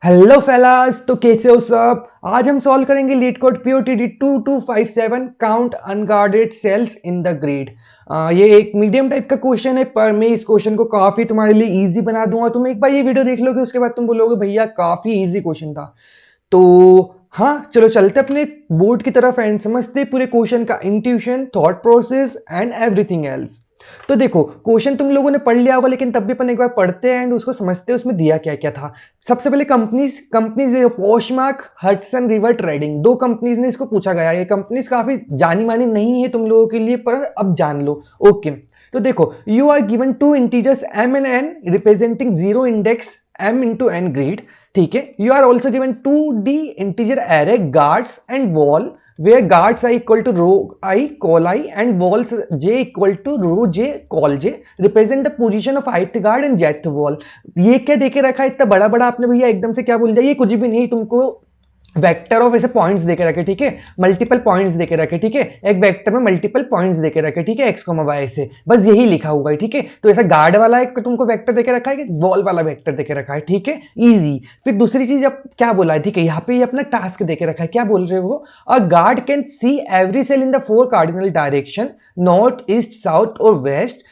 Hello fellas, तो कैसे हो सब। आज हम सॉल्व करेंगे LeetCode POTD 2257 count unguarded cells in the grid. ये एक मीडियम टाइप का क्वेश्चन है, पर मैं इस क्वेश्चन को काफी तुम्हारे लिए इजी बना दूंगा। तुम एक बार ये वीडियो देख लोगे, उसके बाद तुम बोलोगे भैया काफी इजी क्वेश्चन था। तो हाँ, चलो चलते अपने बोर्ड की तरफ एंड समझते पूरे क्वेश्चन का intuition, thought process and everything else. तो देखो, क्वेश्चन तुम लोगों ने पढ़ लिया होगा, लेकिन तब भी अपन एक बार पढ़ते हैं एंड उसको समझते हैं उसमें दिया क्या क्या था। सबसे पहले companies companies Poshmark, Hudson River Trading, दो कंपनीज ने इसको पूछा गया। ये कंपनीज काफी जानी मानी नहीं है तुम लोगों के लिए, पर अब जान लो। ओके, तो देखो, you are given two integers m and n representing zero index m into n grid. ठीक है, you are also given 2D integer array guards and wall where guards are equal to row I call I and walls j equal to row j call j represent the position of ith guard and jth wall। ये क्या देके रखा है इतना बड़ा बड़ा आपने भैया, एकदम से क्या बोल दिया। ये कुछ भी नहीं, तुमको वेक्टर ऑफ ऐसे पॉइंट्स देके रखे, ठीक है, मल्टीपल पॉइंट्स देके रखे, ठीक है, एक वेक्टर में मल्टीपल पॉइंट्स देके रखे, ठीक है, एक्स कोमा वाई से, बस यही लिखा हुआ है। ठीक है, तो ऐसा गार्ड वाला एक तुमको वेक्टर देके रखा है कि वॉल वाला वेक्टर देके रखा है। ठीक है, इजी। फिर दूसरी चीज अब क्या बोला है, ठीक है, यहाँ पे ये अपना टास्क देके रखा है। क्या बोल रहे हो, a guard can see every cell in the 4 cardinal direction, north, east, south और west,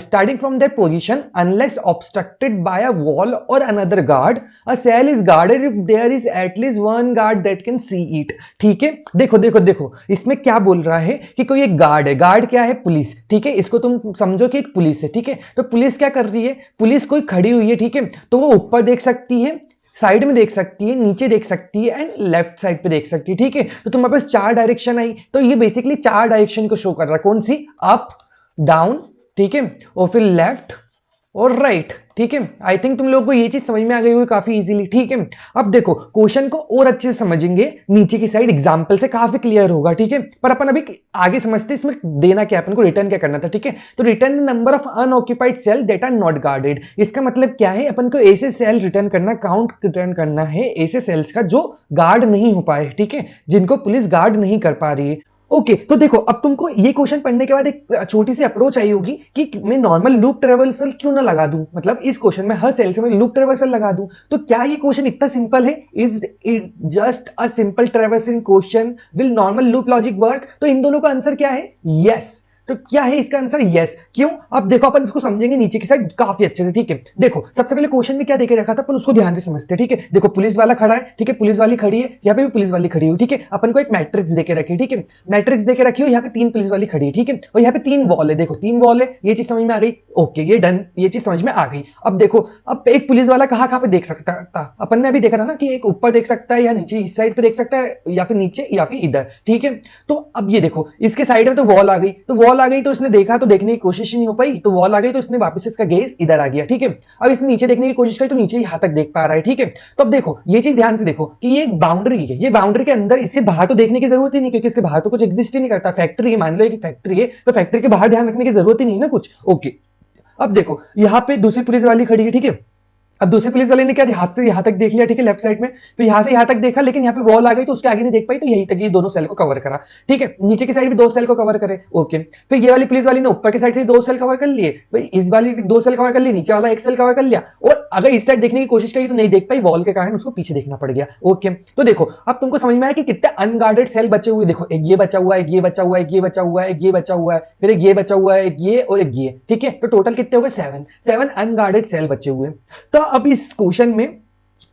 starting from their position unless obstructed by a wall or another guard. A cell is guarded if there is at least one guard that can see it। ठीक है, देखो देखो देखो, इसमें क्या बोल रहा है कि कोई एक गार्ड है। गार्ड क्या है? पुलिस। ठीक है, इसको तुम समझो कि एक पुलिस है। ठीक है, तो पुलिस क्या कर रही है? पुलिस कोई खड़ी हुई है, ठीक है, तो वो ऊपर देख सकती है, साइड में देख सकती है, नीचे देख सकती है एंड लेफ्ट साइड पे देख सकती है। ठीक है, तो तुम्हारे पास 4 डायरेक्शन आई, तो ये बेसिकली 4 डायरेक्शन को शो कर रहा है। कौन सी? अप, डाउन, ठीक है, और फिर लेफ्ट और राइट। ठीक है, आई थिंक तुम लोगों को ये चीज समझ में आ गई होगी काफी इजीली। ठीक है, अब देखो क्वेश्चन को और अच्छे से समझेंगे, नीचे की साइड एग्जांपल से काफी क्लियर होगा। ठीक है, पर अपन अभी आगे समझते इसमें देना क्या, अपन को रिटर्न क्या करना था। ठीक है, तो return the number of unoccupied cell that are not guarded. इसका मतलब क्या है, अपन को ऐसे सेल रिटर्न करना, काउंट रिटर्न करना है ऐसे सेल्स का जो गार्ड नहीं हो पाए, ठीक है, जिनको पुलिस गार्ड नहीं कर पा रही है। ओके, तो देखो, अब तुमको ये क्वेश्चन पढ़ने के बाद एक छोटी सी अप्रोच आई होगी कि मैं नॉर्मल लूप ट्रेवर्सल क्यों ना लगा दूं, मतलब इस क्वेश्चन में हर सेल से मैं लूप ट्रेवर्सल लगा दूं। तो क्या ये क्वेश्चन इतना सिंपल है? Is just a simple traversing question, will normal loop logic work? तो इन दोनों का आंसर क्या है? यस। तो क्या है इसका आंसर? यस। क्यों? अब देखो, अपन इसको समझेंगे नीचे की साइड काफी अच्छे से। ठीक है, देखो सबसे पहले क्वेश्चन में क्या देके रखा था, अपन उसको ध्यान से समझते हैं। ठीक है, देखो पुलिस वाला खड़ा है, ठीक है, पुलिस वाली खड़ी है, यहाँ पे भी पुलिस वाली खड़ी हुई। ठीक है, अपन को एक मैट्रिक्स देके रखी है। ठीक है, मैट्रिक्स देके रखी हो, यहाँ पे 3 पुलिस वाली खड़ी है। ठीक है, और यहाँ पे 3 वॉल है। देखो 3 वॉल है, ये चीज समझ में आ गई। ओके, ये डन, ये चीज समझ में आ गई। अब देखो, अब एक पुलिस वाला कहाँ कहाँ पे देख सकता था, अपन ने अभी देखा था ना कि एक ऊपर देख सकता है या नीचे, इस साइड पे देख सकता है या फिर नीचे या फिर इधर। ठीक है, तो अब ये देखो, इसके साइड में तो वॉल आ गई, तो वॉल आ गई तो इसने देखा तो देखने की कोशिश ही नहीं हो पाई, तो वॉल आ गई तो इसने वापस इसका गेज इधर आ गया। ठीक है, अब इसने नीचे देखने की कोशिश करी तो नीचे यहां तक देख पा रहा है। ठीक है, तो अब देखो ये चीज ध्यान से देखो कि ये एक बाउंड्री है, ये बाउंड्री के अंदर इससे बाहर तो देखने की जरूरत ही नहीं, क्योंकि इसके बाहर तो कुछ एग्जिस्ट ही नहीं करता। फैक्ट्री है, मान लो एक फैक्ट्री है, तो फैक्ट्री के बाहर ध्यान रखने की जरूरत ही नहीं ना कुछ। ओके, अब देखो यहाँ पे दूसरी पुलिस वाली खड़ी है। ठीक है, अब दूसरे पुलिस वाले ने क्या, हाथ से यहां तक देख लिया, ठीक है, लेफ्ट साइड में, फिर यहां से यहां तक देखा, लेकिन यहाँ पे वॉल आ गई तो उसके आगे नहीं देख पाई, तो यहीं तक ये दोनों सेल को कवर करा। ठीक है, नीचे की साइड भी 2 सेल को कवर करे। ओके, फिर ये वाली पुलिस वाली ने ऊपर की साइड से 2 सेल कवर कर लिए, भाई इस वाली 2 सेल कवर कर लिए, नीचे वाला 1 सेल कवर कर लिया, और अगर इस साइड देखने की कोशिश करी तो नहीं देख पाई, वॉल के कारण उसको पीछे देखना पड़ गया। ओके, तो देखो अब तुमको समझ में आया कि कितने अनगार्डेड सेल बचे हुए। देखो एक ये बचा हुआ है, एक ये बचा हुआ है, एक ये बचा हुआ है, एक ये बचा हुआ है, फिर एक ये बचा हुआ है, एक ये और एक ये। ठीक है, तो टोटल कितने हो गए? 7 अनगार्डेड सेल बचे हुए। तो अब इस क्वेश्चन में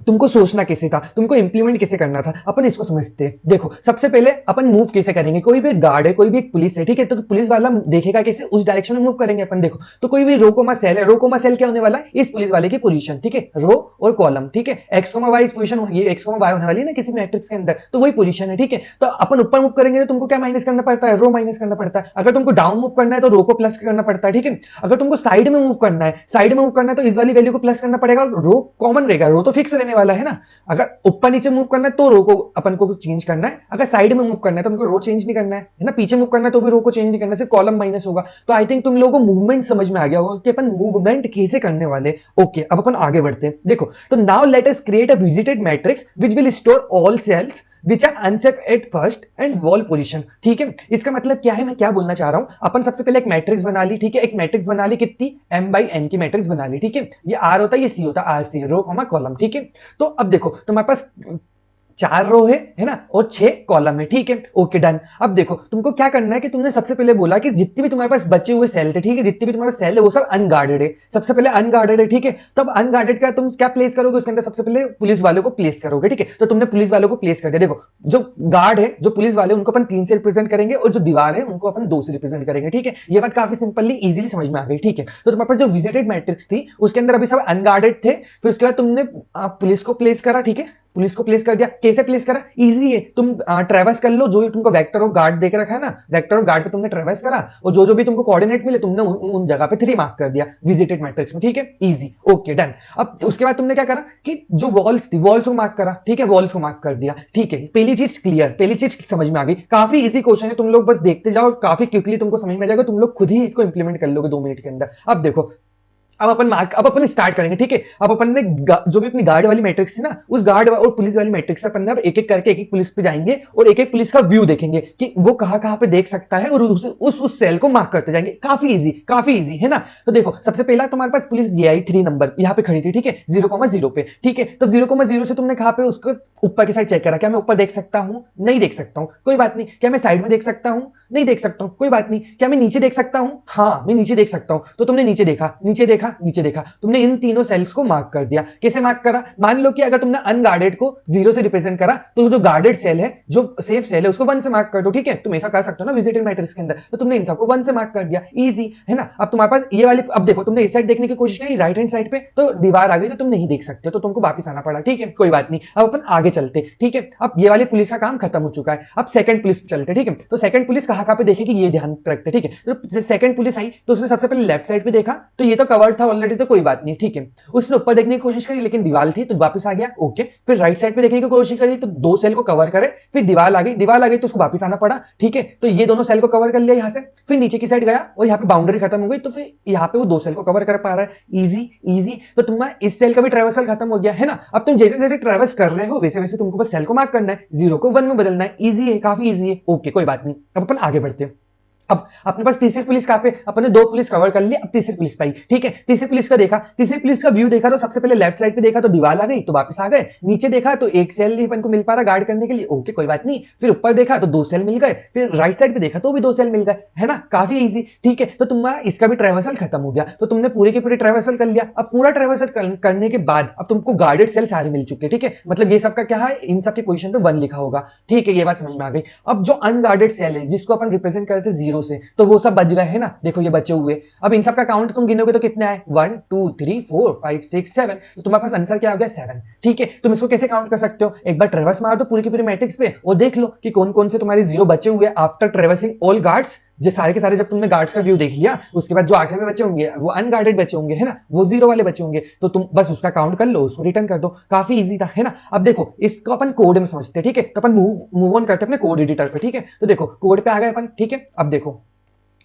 तुमको सोचना कैसे था, तुमको इंप्लीमेंट कैसे करना था, अपन इसको समझते हैं। देखो सबसे पहले अपन मूव कैसे करेंगे, कोई भी गार्ड है, कोई भी एक पुलिस है, ठीक है, तो पुलिस वाला देखेगा कैसे, उस डायरेक्शन में मूव करेंगे अपन। देखो तो कोई भी रो कोमा सेल है, रो कोमा सेल क्या होने वाला है? इस पुलिस वाले की पोजीशन। ठीक है, रो और कॉलम। ठीक है, एक्स कोमा वाई इस पोजीशन, ये एक्स कोमा वाई होने वाली है ना किसी मैट्रिक्स के अंदर, तो वही पोजीशन है। ठीक है, तो अपन ऊपर मूव करेंगे तो तुमको क्या माइनस करना पड़ता है? रो माइनस करना पड़ता है। अगर तुमको डाउन मूव करना है तो रो को प्लस करना पड़ता है। ठीक है, अगर तुमको साइड में मूव करना है, साइड में मूव करना है तो इस वाली वैल्यू को प्लस करना पड़ेगा, रो कॉमन रहेगा, रो तो फिक्स रहने वाला है ना। अगर ऊपर नीचे मूव करना है तो रो को अपन को चेंज करना है, अगर साइड में मूव करना है तो हमको रो चेंज नहीं करना है ना, पीछे मूव करना है तो भी रो को चेंज नहीं करना, सिर्फ कॉलम माइनस होगा। तो आई थिंक तुम लोगों को मूवमेंट समझ में आ गया होगा कि अपन मूवमेंट कैसे करने वाले। ओके, अब अपन आगे बढ़ते हैं। देखो, तो now let us create a visited matrix which will store all cells which are unsafe at first and wall position. ठीक है, इसका मतलब क्या है, मैं क्या बोलना चाह रहा हूं, अपन सबसे पहले एक मैट्रिक्स बना ली। ठीक है, एक मैट्रिक्स बना ली कितनी, m/n की मैट्रिक्स बना ली। ठीक है, ये r होता है, ये c होता है, r c row comma column. ठीक है, तो अब देखो तुम्हारे पास 4 रो है ना, और 6 कॉलम है। ठीक है, ओके डन। अब देखो तुमको क्या करना है कि तुमने सबसे पहले बोला कि जितने भी तुम्हारे पास बचे हुए सेल थे, ठीक है, जितने भी तुम्हारे सेल है वो सब अनगार्डेड है। सबसे पहले अनगार्डेड है। ठीक है, तब अनगार्डेड का तुम क्या प्लेस करोगे, उसके अंदर सबसे पहले पुलिस वालों को प्लेस करोगे। ठीक है, तो तुमने पुलिस वालों को प्लेस कर दिया। देखो जो गार्ड है, जो पुलिस वाले, उनको अपन 3 से रिप्रेजेंट करेंगे, और जो दीवार है उनको अपन 2 से रिप्रेजेंट करेंगे। ठीक है, ये बात काफी सिंपली इजीली समझ में आ गई। ठीक है, तो तुम्हारे पास जो विजिटेड मैट्रिक्स थी उसके अंदर अभी सब अनगार्डेड थे, फिर उसके बाद तुमने पुलिस को प्लेस करा। ठीक है, पुलिस को प्लेस कर दिया। कैसे प्लेस करा, इजी है, तुम ट्रेवर्स कर लो, जो भी तुमको वेक्टर ऑफ गार्ड देख रखा है ना, वेक्टर ऑफ गार्ड पे तुमने ट्रेवर्स करा, और जो जो भी तुमको कोऑर्डिनेट मिले तुमने उन जगह पे 3 मार्क कर दिया विजिटेड मैट्रिक्स में। ठीक है, इजी, ओके डन। अब उसके बाद तुमने क्या करा कि जो वॉल्स थी, वॉल्स को मार्क करा। ठीक है, वॉल्स को मार्क कर दिया। ठीक है, पहली चीज क्लियर, पहली चीज समझ में आ गई। काफी इजी क्वेश्चन है, तुम लोग बस देखते जाओ, काफी क्विकली तुमको समझ में आ जाएगा, तुम लोग खुद ही इसको इंप्लीमेंट कर लोगे 2 मिनट के अंदर। अब देखो, अब अपन स्टार्ट करेंगे। ठीक है, अब अपन ने जो भी अपनी गार्ड वाली मैट्रिक्स थी ना, उस गार्ड और पुलिस वाली मैट्रिक्स से अपन ने अब एक एक करके एक एक पुलिस पे जाएंगे, और एक एक पुलिस का व्यू देखेंगे कि वो कहां कहां पे देख सकता है, और उस सेल को मार्क करते जाएंगे। काफी इजी है ना। तो देखो सबसे पहला तुम्हारे पास पुलिस ये आई 3 नंबर यहाँ पे खड़ी थी। ठीक है, 0,0 पे। ठीक है, तो 0,0 से तुमने कहां पे उसको ऊपर की साइड चेक करा, क्या मैं ऊपर देख सकता हूं, नहीं देख सकता हूं, कोई बात नहीं। क्या मैं साइड में देख सकता हूं, नहीं देख सकता हूं, कोई बात नहीं। क्या मैं नीचे देख सकता हूं, हाँ मैं नीचे देख सकता हूं। तो तुमने नीचे देखा, नीचे देखा, नीचे देखा, तुमने इन तीनों सेल्स को मार्क कर दिया। कैसे मार्क करा, मान लो कि अगर तुमने अनगार्डेड को 0 से रिप्रेजेंट करा, तो जो गार्डेड सेल है, जो सेफ सेल है, उसको 1 से मार्क कर दो। ठीक है, तुम ऐसा कर सकते हो ना विजिटेड मैट्रिक्स के अंदर, तो तुमने इन सबको 1 से मार्क कर दिया, इजी है ना। अब तुम्हारे पास ये वाली, अब देखो तुमने इस साइड देखने की कोशिश की, राइट हैंड साइड पे तो दीवार आ गई, तो तुम नहीं देख सकते, तो तुमको वापस आना पड़ा। ठीक है, कोई बात नहीं, अब अपन आगे चलते। ठीक है, अब ये वाली पुलिस का काम खत्म हो चुका है, अब सेकंड पुलिस पे चलते। ठीक है, तो सेकंड पुलिस कहां पे देखेगी, ये ध्यान रखते। ठीक है, तो सेकंड पुलिस आई तो उसने सबसे पहले लेफ्ट साइड पे देखा, तो ये तो कवर्ड था ऑलरेडी, तो कोई बात नहीं। ठीक है, उसने ऊपर देखने की कोशिश करी, लेकिन दीवार थी तो वापस आ गया। ओके, फिर राइट साइड पे देखने की कोशिश करी, तो 2 सेल को कवर करे, फिर दीवार आ गई, तो उसको वापस आना पड़ा। ठीक है, तो ये दोनों सेल को कवर कर लिया यहाँ से, फिर नीचे की साइड गया, और यहाँ पे बाउंड्री खत्म हो गई, तो फिर यहाँ पे वो 2 सेल को कवर कर पा रहा है। इजी। तो तुम्हारा इस सेल का भी ट्रेवर्सल खत्म हो गया है ना। अब तुम जैसे जैसे ट्रेवर्स कर रहे हो, वैसे वैसे तुमको बस सेल को मार्क करना है, 0 को 1 में बदलना है। इजी है, काफी इजी है। ओके, कोई बात नहीं, अब अपन आगे बढ़ते हैं। अब अपने पास तीसरी पुलिस कहां पे, अपने 2 पुलिस कवर कर ली, अब तीसरी पुलिस पाई। ठीक है, तीसरी पुलिस का देखा, तीसरी पुलिस का व्यू देखा, तो सबसे पहले लेफ्ट साइड पे देखा तो दीवार आ गई, तो वापस आ गए। नीचे देखा तो एक सेल नहीं अपन को मिल पा रहा गार्ड करने के लिए, ओके कोई बात नहीं। फिर ऊपर देखा तो 2 सेल मिल गए, फिर राइट साइड पे देखा तो भी 2 सेल मिल गए, है ना, काफी इजी। ठीक है, तो तुम्हारा इसका भी ट्रेवर्सल खत्म हो गया, तो तुमने पूरे के पूरे ट्रेवर्सल कर लिया। अब पूरा ट्रेवर्सल करने के बाद अब तुमको गार्डेड सेल सारे मिल चुके। ठीक है, मतलब ये सबका क्या है, इन सबकी पोजीशन पे 1 लिखा होगा। ठीक है, ये बात समझ में आ गई। अब जो अनगार्डेड सेल है, जिसको अपन रिप्रेजेंट करते 0 से, तो वो सब बच गए है ना, देखो ये बचे हुए। अब इन सब का काउंट तुम गिनोगे तो कितने आए, 1 2 3 4 5 6 7, तो तुम्हारे पास आंसर क्या आ गया, 7। ठीक है, तुम इसको कैसे काउंट कर सकते हो, एक बार ट्रेवर्स मार दो पूरी की पूरी मैट्रिक्स पे, और देख लो कि कौन कौन से तुम्हारे 0 बचे हुए आफ्टर ट्रेवर्सिंग ऑल गार्ड्स। जो सारे के सारे, जब तुमने गार्ड्स का व्यू देख लिया, उसके बाद जो आखिर में बचे होंगे वो अनगार्डेड बचे होंगे, है ना, वो 0 वाले बचे होंगे, तो तुम बस उसका काउंट कर लो, उसको रिटर्न कर दो। काफी इजी था, है ना। अब देखो इसको अपन कोड में समझते हैं। ठीक है, तो अपन मूव ऑन करते हैं अपने कोड एडिटर पे। ठीक है, तो देखो कोड पे आ गए अपन। ठीक है, अब देखो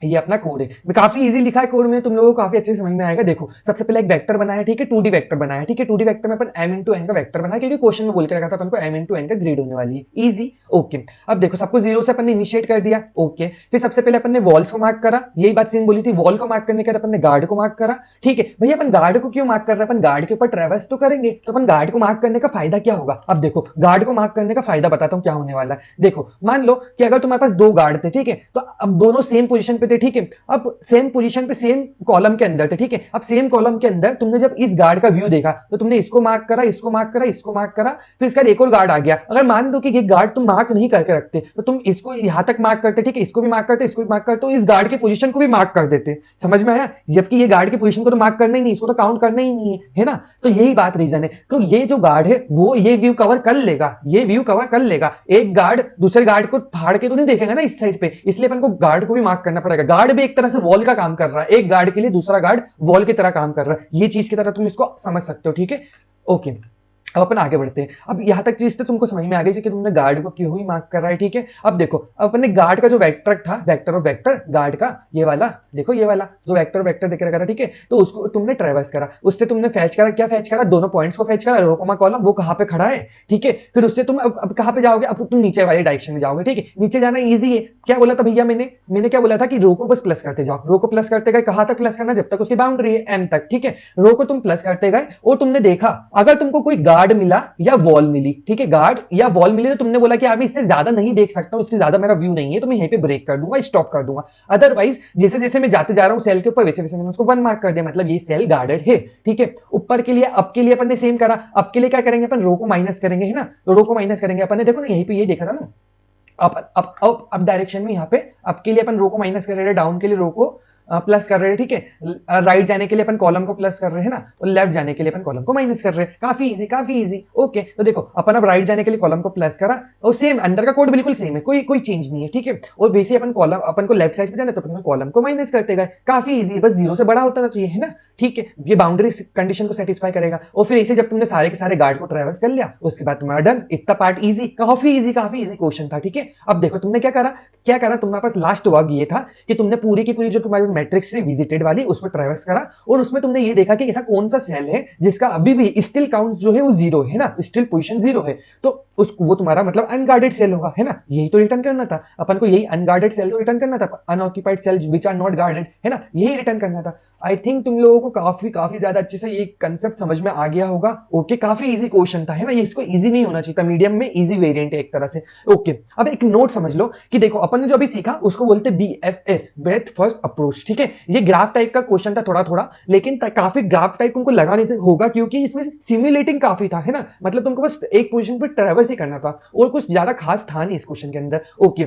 ये अपना कोड है, काफी इजी लिखा है कोड में, तुम लोगों को काफी अच्छे से समझ में आएगा। देखो सबसे पहले एक वेक्टर बनाया। ठीक है, 2D वेक्टर बनाया। ठीक है, 2D वेक्टर में अपन m इंटू एन का वेक्टर बनाया, क्योंकि क्वेश्चन में बोल के रखा था अपन को m इंटू एन का ग्रेड होने वाली है। Easy, okay. अब देखो सबको 0 से अपन ने इनिशिएट कर दिया। ओके, फिर सबसे पहले अपन ने वॉल्स को मार्क करा, यही बात सेम बोली थी, वॉल को मार्क करने के बाद अपन ने गार्ड को मार्क करा। ठीक है भैया, अपन गार्ड को क्यों मार्क कर रहे हैं, अपन गार्ड के ऊपर ट्रेवर्स तो करेंगे, तो अपन गार्ड को मार्क करने का फायदा क्या होगा। अब देखो गार्ड को मार्क करने का फायदा बताता हूं क्या होने वाला है। देखो मान लो कि अगर तुम्हारे पास 2 गार्ड थे, ठीक है, तो अब दोनों सेम पोजीशन पे थे। ठीक है, अब सेम पोजीशन पे सेम कॉलम के अंदर थे। ठीक है, अब सेम कॉलम के अंदर तुमने जब इस गार्ड का व्यू देखा, तो तुमने इसको मार्क करा, इसको मार्क करा, इसको मार्क करा, फिर इसका एक और गार्ड आ गया। अगर मान दो कि ये गार्ड तुम मार्क नहीं करके रखते, तो तुम इसको यहां तक मार्क करते, ठीक है, इसको भी मार्क करते, इसको भी मार्क करते, तो इस गार्ड की पोजीशन को भी मार्क कर देते। समझ में आया, जबकि ये गार्ड की पोजीशन को तो मार्क करना ही नहीं, इसको तो काउंट करना ही नहीं है ना। तो यही बात रीजन है, तो ये जो गार्ड है वो ये व्यू कवर कर लेगा, ये व्यू कवर कर लेगा। एक गार्ड दूसरे गार्ड को फाड़ के तो नहीं देखेगा ना इस साइड पे, इसलिए अपन को गार्ड को भी मार्क करना पड़ेगा। गार्ड भी एक तरह से वॉल का काम कर रहा है, एक गार्ड के लिए दूसरा गार्ड वॉल की तरह काम कर रहा है, ये चीज की तरह तुम इसको समझ सकते हो। ठीक है, ओके। अब अपन आगे बढ़ते हैं। अब यहाँ तक चीज तो तुमको समझ में आ गई कि तुमने गार्ड को क्यों ही मार्क कर रहा है, ठीक है। अब देखो, अब अपने गार्ड का जो वेक्टर था, वेक्टर ऑफ वेक्टर गार्ड का, ये वाला देखो, ये वाला जो वेक्टर वेक्टर देख रखा था, ठीक है। तो उसको तुमने ट्रेवर्स करा, उससे तुमने फैच करा, क्या फैच करा, दोनों पॉइंट्स को फैच करा, रो कॉमा कॉलम वो कहाँ पे खड़ा है, ठीक है। फिर उससे तुम अब कहाँ पे जाओगे, अब तुम नीचे वाले डायरेक्शन में जाओगे, ठीक है। नीचे जाना ईजी है। क्या बोला था भैया मैंने मैंने क्या बोला था कि रो को बस प्लस करते जाओ, रो को प्लस करते गए, कहां तक प्लस करना, जब तक उसकी बाउंड्री है एम तक, ठीक है। रो को तुम प्लस करते गए और तुमने देखा अगर तुमको कोई गार्ड मिला या वॉल मिली, ठीक है, गार्ड या वॉल मिली, तो तुमने बोला कि अभी इससे ज्यादा नहीं देख सकता हूं, इससे ज्यादा मेरा व्यू नहीं है, तो मैं यहीं पे ब्रेक कर दूंगा, स्टॉप कर दूंगा। अदरवाइज जैसे जैसे मैं जाते जा रहा हूं सेल के ऊपर, वैसे वैसे मैंने उसको 1 मार्क कर दिया, मतलब ये सेल गार्डेड है, ठीक है। ऊपर के लिए, अब के लिए अपन ने सेम करा, अब के लिए क्या करेंगे अपन, रो को माइनस करेंगे, है ना। रो को माइनस करेंगे अपन ने, देखो ना यहीं पे ये देखा था ना, अब डायरेक्शन में यहाँ पे अप के लिए अपन रो को माइनस कर रहे हैं, डाउन के लिए रो को प्लस कर रहे हैं, ठीक है। राइट जाने के लिए अपन कॉलम को प्लस कर रहे हैं ना, और लेफ्ट जाने के लिए अपन कॉलम को माइनस कर रहे हैं। काफी इजी, काफी इजी। ओके, तो देखो अपन अब राइट जाने के लिए कॉलम को प्लस करा, और सेम अंदर का कोड बिल्कुल सेम है, कोई कोई चेंज नहीं है, ठीक है। और वैसे अपन कॉलम, अपन को लेफ्ट साइड पे जाना, तो अपन कॉलम को माइनस करते गए। काफी इजी है, बस जीरो से बड़ा होता चाहिए, है ना, ठीक है। ये बाउंड्री कंडीशन को सेटिस्फाई करेगा। और फिर इसे जब तुमने सारे के सारे गार्ड को ट्रेवर्स कर लिया, उसके बाद तुम्हारा डन। इतना पार्ट इजी, काफी इजी, काफी इजी क्वेश्चन था, ठीक है। अब देखो तुमने क्या करा, क्या करा, तुम्हारे पास लास्ट वर्क ये था कि तुमने पूरी की पूरी जो तुम्हारी मैट्रिक्स थी विजिटेड वाली, उसको ट्रेवर्स करा, और उसमें तुमने ये देखा कि ऐसा कौन सा सेल है जिसका अभी भी स्टिल काउंट जो है वो जीरो है ना, स्टिल पोजीशन जीरो है, तो उस वो तुम्हारा मतलब अनगार्डेड सेल होगा, है ना। यही तो रिटर्न करना था अपन को, यही अनगार्डेड सेल को रिटर्न करना था, unoccupied cell which are not guarded, है ना, यही रिटर्न करना था। आई थिंक तुम लोगों को काफी काफी ज्यादा अच्छे से ये कंसेप्ट समझ में आ गया होगा। ओके, काफी इजी क्वेश्चन था, है ना, ये इसको इजी नहीं होना चाहिए था, मीडियम में इजी वेरिएंट है एक तरह से। ओके, अब एक नोट समझ लो कि देखो अपन ने जो अभी सीखा उसको बोलते BFS, ब्रेथ फर्स्ट अप्रोच, ठीक है। ये ग्राफ टाइप का क्वेश्चन था थोड़ा थोड़ा, लेकिन काफी ग्राफ टाइप तुमको लगा नहीं होगा, क्योंकि इसमें सिमुलेटिंग काफी था, है ना। मतलब तुमको बस एक पोजीशन पर ट्रेवर्स ही करना था, और कुछ ज्यादा खास था नहीं इस क्वेश्चन के अंदर। ओके,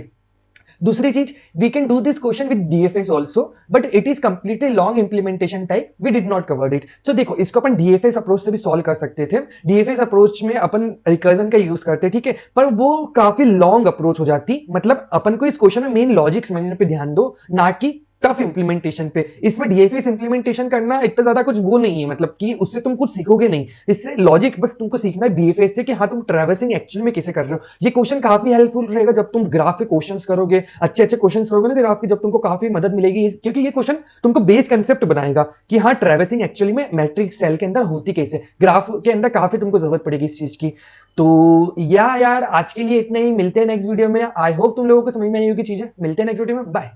दूसरी चीज, we can do this question with DFS also, but it is completely long implementation type, we did not cover it. So देखो, इसको अपन DFS अप्रोच से भी सॉल्व कर सकते थे। DFS अप्रोच में अपन रिकर्जन का यूज करते, ठीक है, पर वो काफी लॉन्ग अप्रोच हो जाती। मतलब अपन को इस क्वेश्चन में मेन लॉजिक समझने पे ध्यान दो, ना कि टफ इंप्लीमेंटेशन पे। इसमें DFS इंप्लीमेंटेशन करना इतना ज्यादा कुछ वो नहीं है, मतलब कि उससे तुम कुछ सीखोगे नहीं, इससे लॉजिक बस तुमको सीखना है BFS से कि हाँ तुम ट्रैवर्सिंग एक्चुअली में कैसे कर रहे हो। ये क्वेश्चन काफी हेल्पफुल रहेगा जब तुम ग्राफ के क्वेश्चंस करोगे, अच्छे अच्छे क्वेश्चंस करोगे ना ग्राफ की, जब तुमको काफी मदद मिलेगी, क्योंकि ये क्वेश्चन तुमको बेस कंसेप्ट बनाएगा कि हाँ ट्रैवर्सिंग एक्चुअली में मैट्रिक्स सेल के अंदर होती कैसे, ग्राफ के अंदर काफी तुमको जरूरत पड़ेगी इस चीज की। तो या यार आज के लिए इतना ही, मिलते हैं नेक्स्ट वीडियो में। आई होप तुम लोगों को समझ में आई होगी चीजें। मिलते हैं नेक्स्ट वीडियो में, बाय।